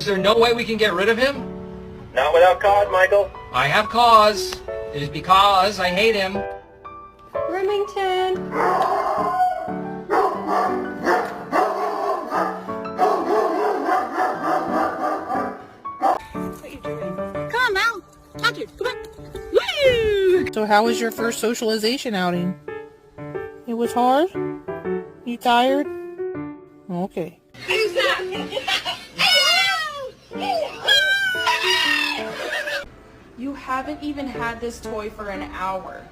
Is there no way we can get rid of him? Not without cause, Michael. I have cause. It is because I hate him. Remington! What are you doing? Come on, Mal. Touch it. Come on. Woo! So how was your first socialization outing? It was hard? You tired? Okay. Who's that? You haven't even had this toy for an hour.